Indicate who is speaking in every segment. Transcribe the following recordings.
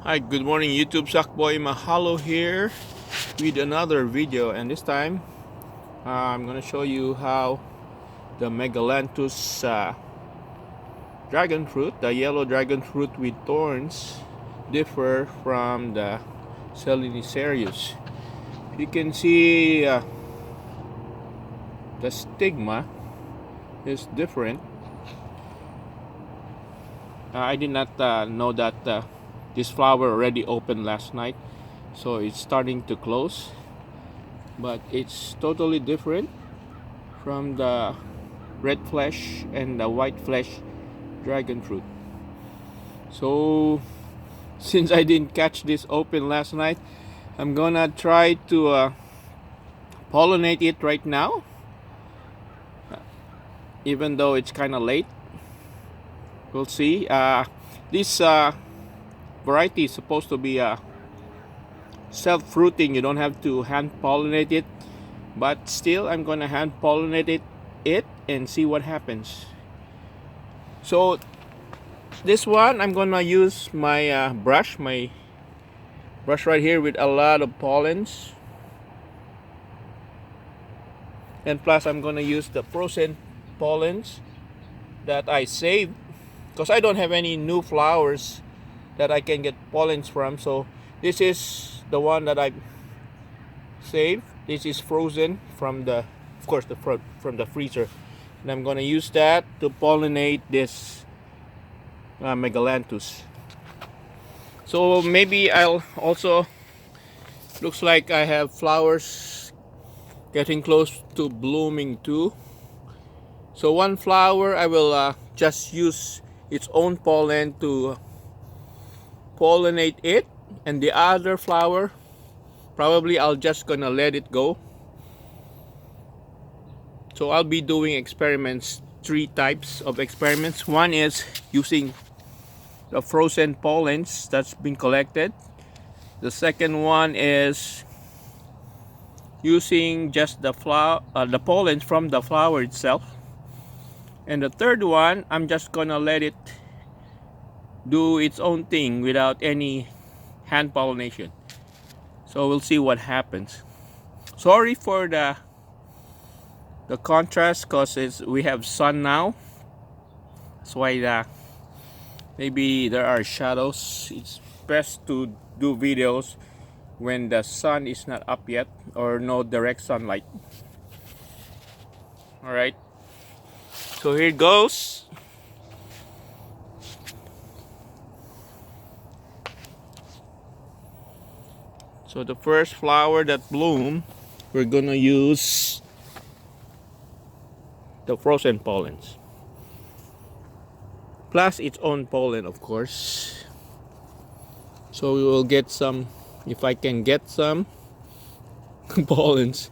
Speaker 1: Hi, good morning YouTube. Sackboymahalo here with another video, and this time I'm gonna show you how the Megalanthus dragon fruit, the yellow dragon fruit with thorns, differ from the Selinicerius. You can see the stigma is different. I did not know that this flower already opened last night, so it's starting to close, but it's totally different from the red flesh and the white flesh dragon fruit. So since I didn't catch this open last night, I'm gonna try to pollinate it right now, even though it's kind of late. We'll see. This variety is supposed to be self-fruiting. You don't have to hand pollinate it, but still I'm gonna hand pollinate it and see what happens. So this one I'm gonna use my brush right here with a lot of pollens, and plus I'm gonna use the frozen pollens that I saved because I don't have any new flowers that I can get pollens from. So this is the one that I saved. This is frozen from the, of course, from the freezer, and I'm gonna use that to pollinate this Megalanthus. So maybe I'll also, looks like I have flowers getting close to blooming too. So one flower I will just use its own pollen to pollinate it, and the other flower probably I'll just gonna let it go. So I'll be doing experiments, 3 types of experiments. One is using the frozen pollens that's been collected. The second one is using just the pollens from the flower itself. And the third one, I'm just gonna let it do its own thing without any hand pollination. So we'll see what happens. Sorry for the contrast, because we have sun now. That's why maybe there are shadows. It's best to do videos when the sun is not up yet or no direct sunlight. Alright, so here it goes. So the first flower that bloomed, we're gonna use the frozen pollens, plus its own pollen, of course. So we will get some, if I can get some pollens,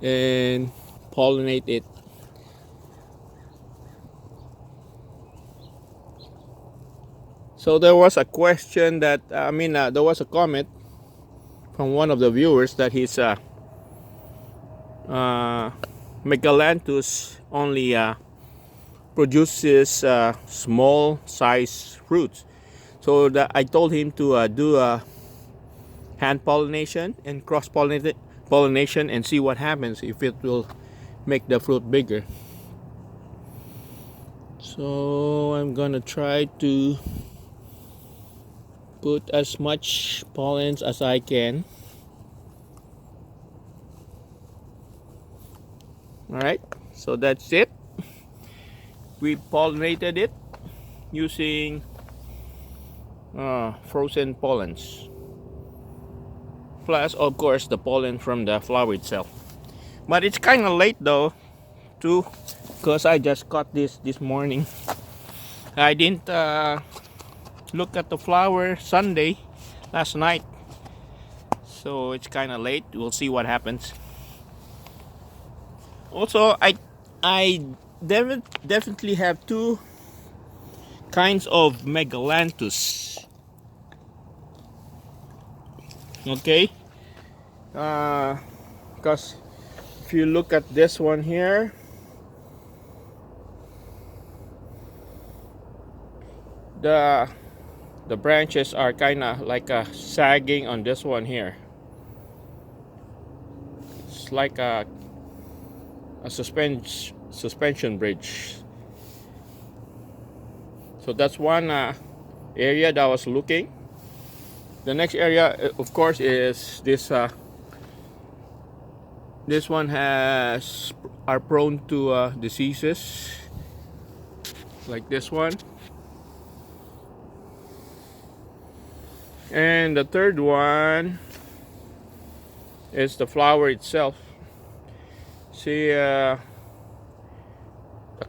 Speaker 1: and pollinate it. So there was a question that, there was a comment from one of the viewers that his Megalanthus only produces small size fruits. So I told him to do a hand pollination and cross pollination and see what happens, if it will make the fruit bigger. So I'm gonna try to put as much pollens as I can. Alright, so that's it. We pollinated it using frozen pollens, plus of course the pollen from the flower itself. But it's kind of late though too, because I just caught this morning. I didn't look at the flower Sunday last night, so it's kind of late. We'll see what happens. Also, I definitely have 2 kinds of Megalanthus. Okay, because if you look at this one here, the the branches are kind of like a sagging on this one here. It's like a suspension bridge. So that's one area that I was looking. The next area, of course, is this. This one are prone to diseases, like this one. And the third one is the flower itself. See the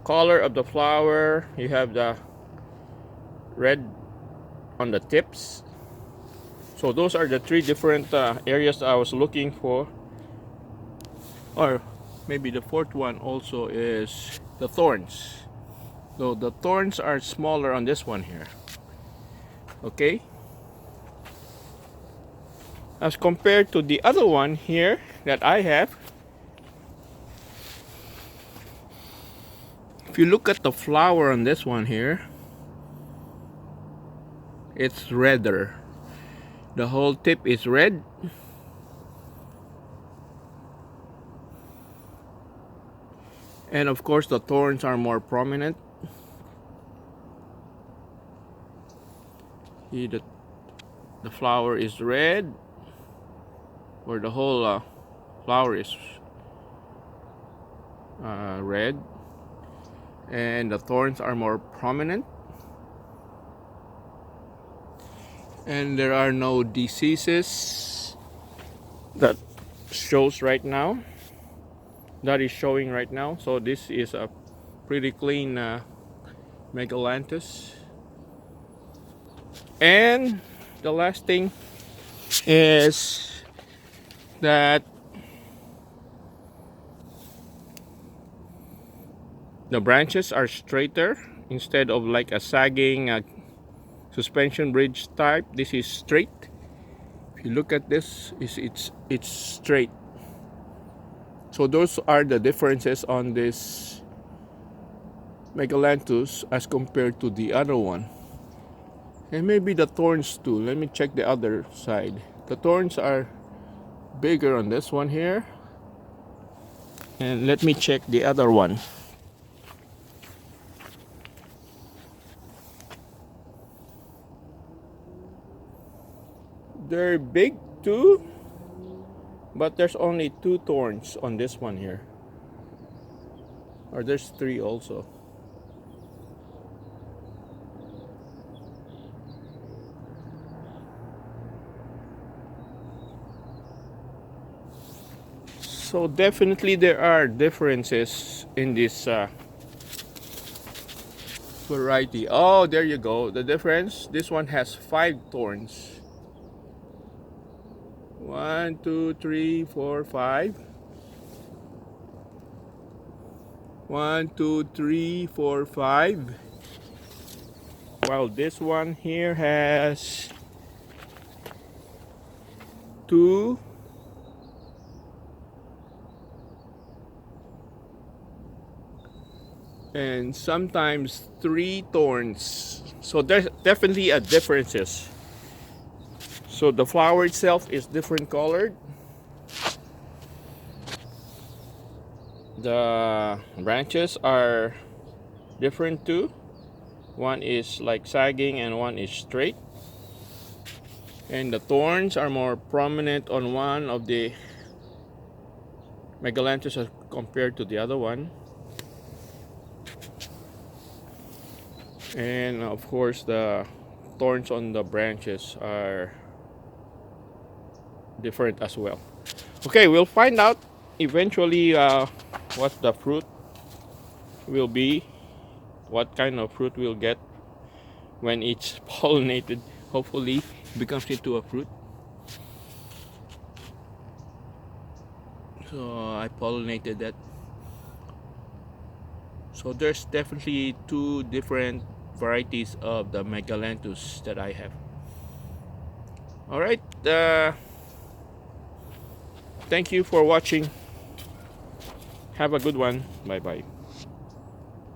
Speaker 1: color of the flower. You have the red on the tips. So those are the three different areas I was looking for. Or maybe the fourth one also is the thorns. So the thorns are smaller on this one here. Okay, as compared to the other one here that I have. If you look at the flower on this one here, it's redder. The whole tip is red. And of course the thorns are more prominent. See, the flower is red, or the whole flower is red, and the thorns are more prominent. And there are no diseases that shows right now. That is showing right now. So this is a pretty clean Megalanthus. And the last thing is that the branches are straighter instead of like a sagging suspension bridge type. This is straight. If you look at this, it's straight. So those are the differences on this Megalanthus as compared to the other one. And maybe the thorns too. Let me check the other side. The thorns are bigger on this one here. And let me check the other one. They're big too, but there's only 2 thorns on this one here. Or there's 3 also. So definitely there are differences in this variety. Oh, there you go. The difference. This one has 5 thorns. 1, 2, 3, 4, 5. 1, 2, 3, 4, 5. While this one here has 2. And sometimes 3 thorns. So there's definitely a differences. So the flower itself is different colored. The branches are different too. One is like sagging and one is straight. And the thorns are more prominent on one of the Megalanthus as compared to the other one. And of course the thorns on the branches are different as well. Okay, we'll find out eventually what the fruit will be, what kind of fruit we'll get when it's pollinated. Hopefully it becomes into a fruit. So I pollinated that. So there's definitely 2 different varieties of the Megalanthus that I have. All right, thank you for watching. Have a good one. Bye bye.